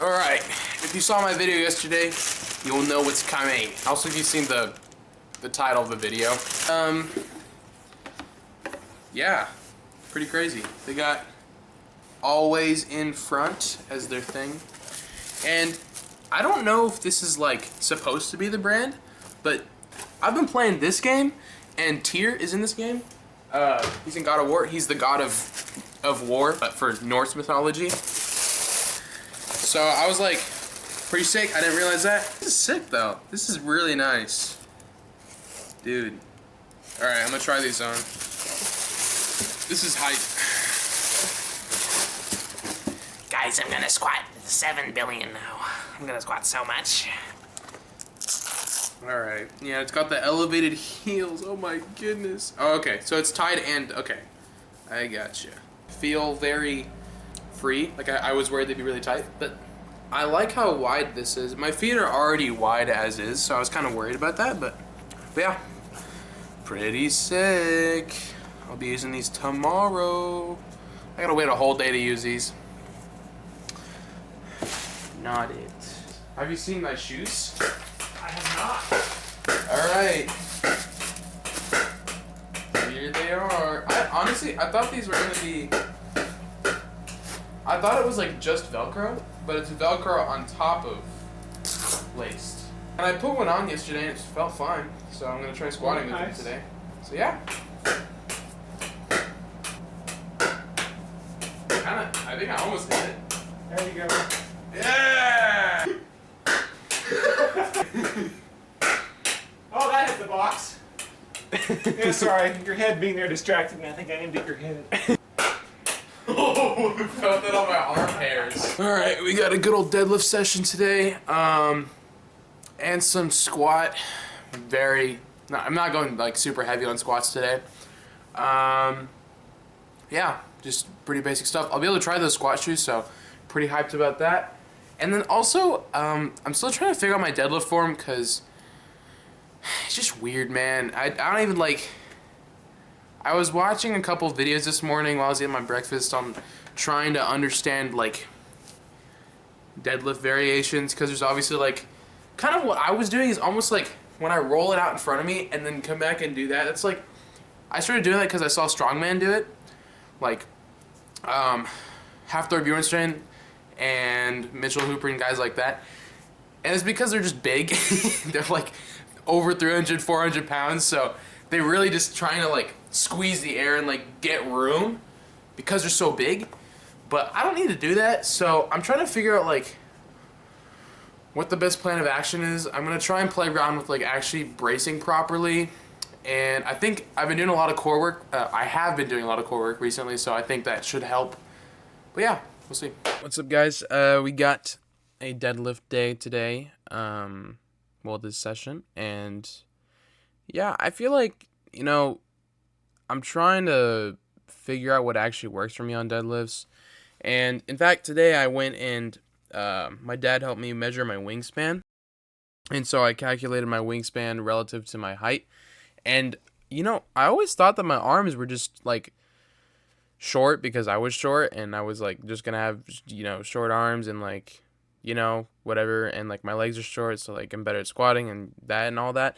Alright, if you saw my video yesterday, you'll know what's coming. Also, if you've seen the title of the video. Yeah, pretty crazy. They got always in front as their thing. And I don't know if this is like supposed to be the brand, but I've been playing this game, and Tyr is in this game. He's in God of War. He's the god of war, but for Norse mythology. So I was like, pretty sick. I didn't realize that. This is sick though. This is really nice. Dude. Alright, I'm gonna try these on. This is hype. Guys, I'm gonna squat 7 billion now. I'm gonna squat so much. Alright. Yeah, it's got the elevated heels. Oh my goodness. Oh, okay. So it's tied and... Okay. I gotcha. Feel very free. Like, I was worried they'd be really tight. But I like how wide this is. My feet are already wide as is, so I was kind of worried about that. But yeah. Pretty sick. I'll be using these tomorrow. I gotta wait a whole day to use these. Not it. Have you seen my shoes? I have not. Alright. Here they are. Honestly, I thought these were gonna be... I thought it was like just Velcro, but it's Velcro on top of laced. And I put one on yesterday and it felt fine, so I'm gonna try squatting with them today. So yeah. I think I almost hit it. There you go. Yeah! Oh, that hit the box. Yeah, sorry, your head being there distracted me. I think I aimed at your head. Oh, I felt that on my arm hairs. Alright, we got a good old deadlift session today. And some squat. I'm not going like super heavy on squats today. Yeah, just pretty basic stuff. I'll be able to try those squat shoes, so pretty hyped about that. And then also, I'm still trying to figure out my deadlift form because it's just weird, man. I don't even like... I was watching a couple videos this morning while I was eating my breakfast on trying to understand like deadlift variations, because there's obviously like kind of what I was doing is almost like when I roll it out in front of me and then come back and do that. It's like I started doing that because I saw Strongman do it, like Half Thor Bjornstrand and Mitchell Hooper and guys like that. And it's because they're just big. They're like over 300, 400 pounds, so they really just trying to like squeeze the air and like get room because they're so big. But I don't need to do that, so I'm trying to figure out like what the best plan of action is. I'm gonna try and play around with like actually bracing properly, and I think I've been doing a lot of core work. I have been doing a lot of core work recently, so I think that should help. But yeah, we'll see. What's up, guys? We got a deadlift day today. Well, this session, and yeah, I feel like, you know, I'm trying to figure out what actually works for me on deadlifts. And in fact, today I went and my dad helped me measure my wingspan. And so I calculated my wingspan relative to my height. And, you know, I always thought that my arms were just like short because I was short, and I was like just gonna have, you know, short arms and like, you know, whatever. And like my legs are short, so like I'm better at squatting and that and all that.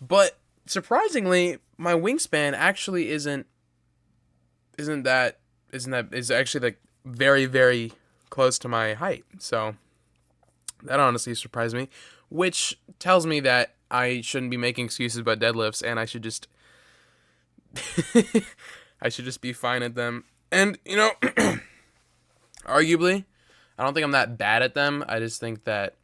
But surprisingly, my wingspan actually is actually like very, very close to my height. So that honestly surprised me, which tells me that I shouldn't be making excuses about deadlifts, and I should just be fine at them. And, you know, arguably, I don't think I'm that bad at them. I just think that,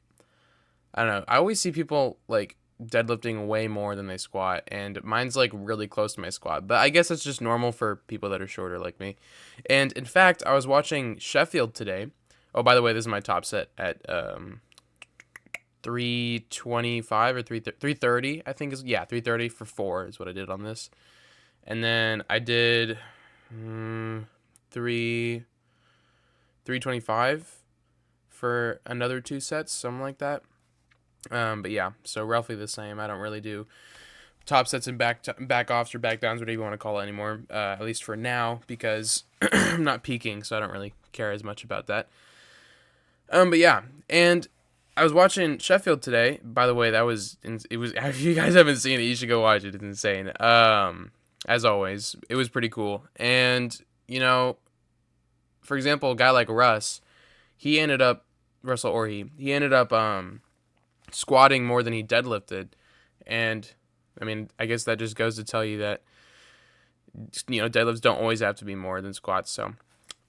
I don't know, I always see people like deadlifting way more than they squat, and mine's like really close to my squat, but I guess it's just normal for people that are shorter like me. And in fact, I was watching Sheffield today. Oh, by the way, this is my top set at 325 or 330, I think is, yeah, 330 for 4 is what I did on this. And then I did 325 for another 2 sets, something like that. But yeah, so roughly the same. I don't really do top sets and back offs or back downs, whatever you want to call it anymore, at least for now, because I'm not peaking, so I don't really care as much about that. But yeah, and I was watching Sheffield today. By the way, it was if you guys haven't seen it, you should go watch it. It's insane. As always, it was pretty cool. And for example, a guy like he ended up Russell Orhe. He ended up squatting more than he deadlifted, and I mean, I guess that just goes to tell you that deadlifts don't always have to be more than squats. So,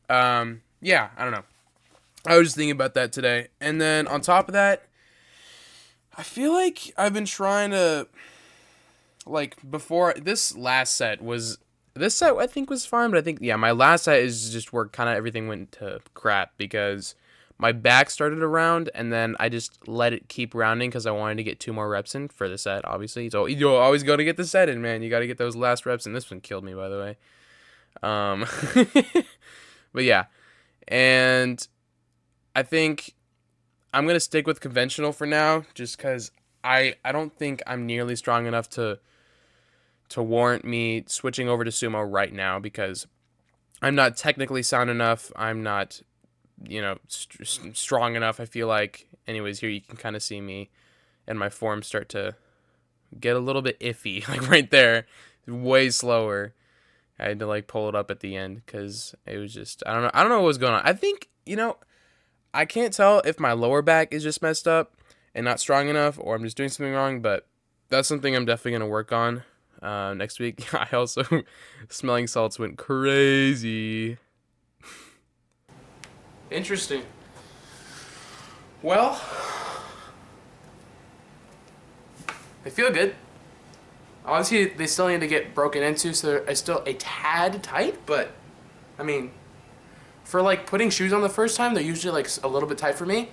yeah, I don't know. I was just thinking about that today. And then on top of that, I feel like I've been trying to, like, before this set I think was fine, but I think, yeah, my last set is just where kind of everything went to crap because my back started to round and then I just let it keep rounding because I wanted to get 2 more reps in for the set, obviously. So you always got to get the set in, man. You got to get those last reps in. This one killed me, by the way. But yeah, and I think I'm going to stick with conventional for now just because I don't think I'm nearly strong enough to warrant me switching over to sumo right now because I'm not technically sound enough. I'm not, strong enough, I feel like. Anyways, here you can kind of see me and my form start to get a little bit iffy, like right there, way slower. I had to like pull it up at the end because it was just, I don't know what was going on. I think, I can't tell if my lower back is just messed up and not strong enough or I'm just doing something wrong, but that's something I'm definitely going to work on next week. I also, smelling salts went crazy. Interesting. Well, they feel good. Obviously, they still need to get broken into, so they're still a tad tight, but, I mean, for like putting shoes on the first time, they're usually like a little bit tight for me.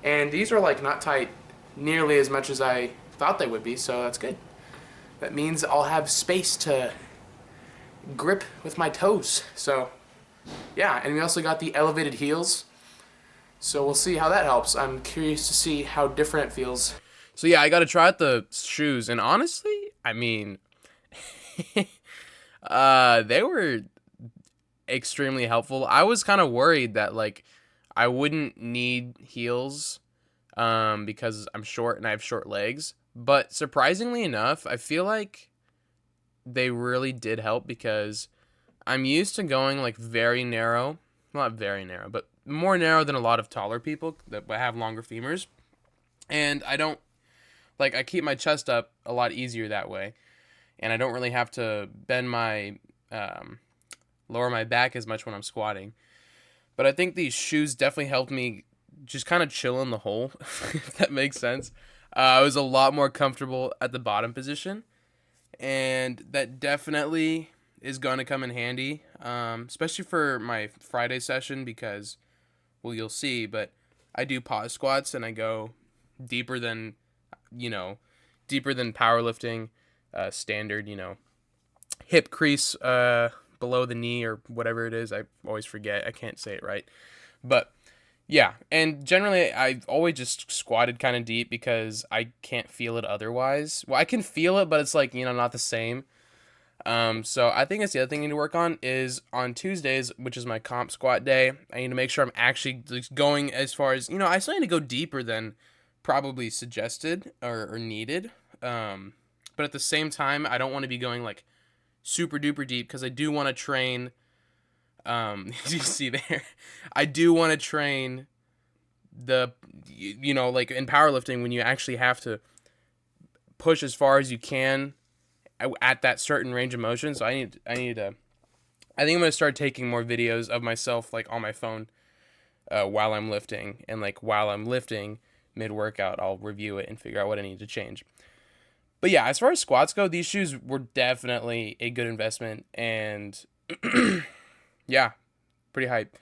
And these are like not tight nearly as much as I thought they would be, so that's good. That means I'll have space to grip with my toes. So yeah, and we also got the elevated heels. So we'll see how that helps. I'm curious to see how different it feels. So yeah, I got to try out the shoes, and honestly, I mean, they were extremely helpful. I was kind of worried that like I wouldn't need heels because I'm short and I have short legs, but surprisingly enough, I feel like they really did help because I'm used to going like very narrow, not very narrow, but more narrow than a lot of taller people that have longer femurs, and I keep my chest up a lot easier that way, and I don't really have to bend my lower my back as much when I'm squatting. But I think these shoes definitely helped me just kind of chill in the hole, if that makes sense. I was a lot more comfortable at the bottom position, and that definitely is going to come in handy, especially for my Friday session because, well, you'll see, but I do pause squats and I go deeper than, powerlifting, standard, hip crease, below the knee or whatever it is. I always forget. I can't say it right. But yeah, and generally I've always just squatted kind of deep because I can't feel it otherwise. Well, I can feel it, but it's like, not the same. So I think that's the other thing I need to work on is on Tuesdays, which is my comp squat day. I need to make sure I'm actually just going as far as, I still need to go deeper than probably suggested or needed. But at the same time, I don't want to be going like super duper deep because I do want to train. You see there, I do want to train like in powerlifting when you actually have to push as far as you can at that certain range of motion. So I think I'm gonna start taking more videos of myself like on my phone while I'm lifting, and like while I'm lifting mid workout, I'll review it and figure out what I need to change. But yeah, as far as squats go, these shoes were definitely a good investment, and yeah, pretty hype.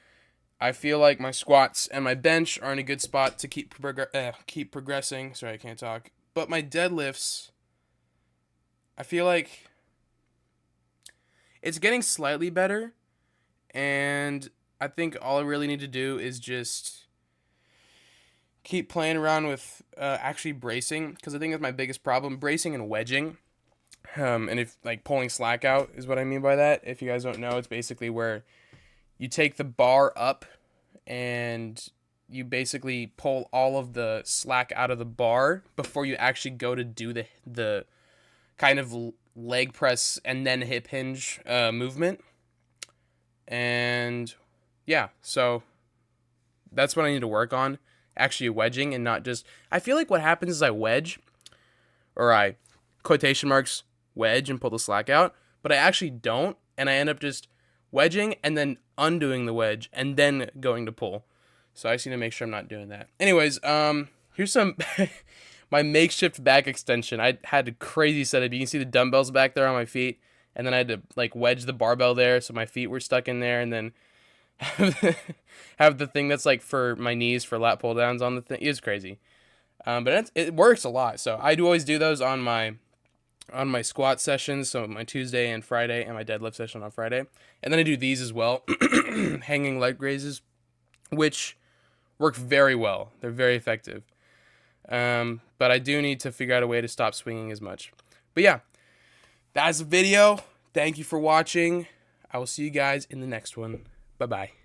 I feel like my squats and my bench are in a good spot to keep progressing. Sorry, I can't talk. But my deadlifts, I feel like it's getting slightly better, and I think all I really need to do is just keep playing around with actually bracing, because I think that's my biggest problem, bracing and wedging. And if like pulling slack out is what I mean by that. If you guys don't know, it's basically where you take the bar up and you basically pull all of the slack out of the bar before you actually go to do the kind of leg press and then hip hinge movement. And yeah, so that's what I need to work on, actually wedging and not just, I feel like what happens is I wedge, or I quotation marks wedge and pull the slack out, but I actually don't, and I end up just wedging and then undoing the wedge and then going to pull. So I just need to make sure I'm not doing that. Anyways, here's some my makeshift back extension. I had a crazy setup. You can see the dumbbells back there on my feet, and then I had to like wedge the barbell there so my feet were stuck in there, and then have the thing that's like for my knees for lat pull downs on the thing. It was crazy. But it works a lot. So I do always do those on my squat sessions, so my Tuesday and Friday, and my deadlift session on Friday. And then I do these as well, hanging leg raises, which work very well. They're very effective. But I do need to figure out a way to stop swinging as much. But yeah, that's the video. Thank you for watching. I will see you guys in the next one. Bye-bye.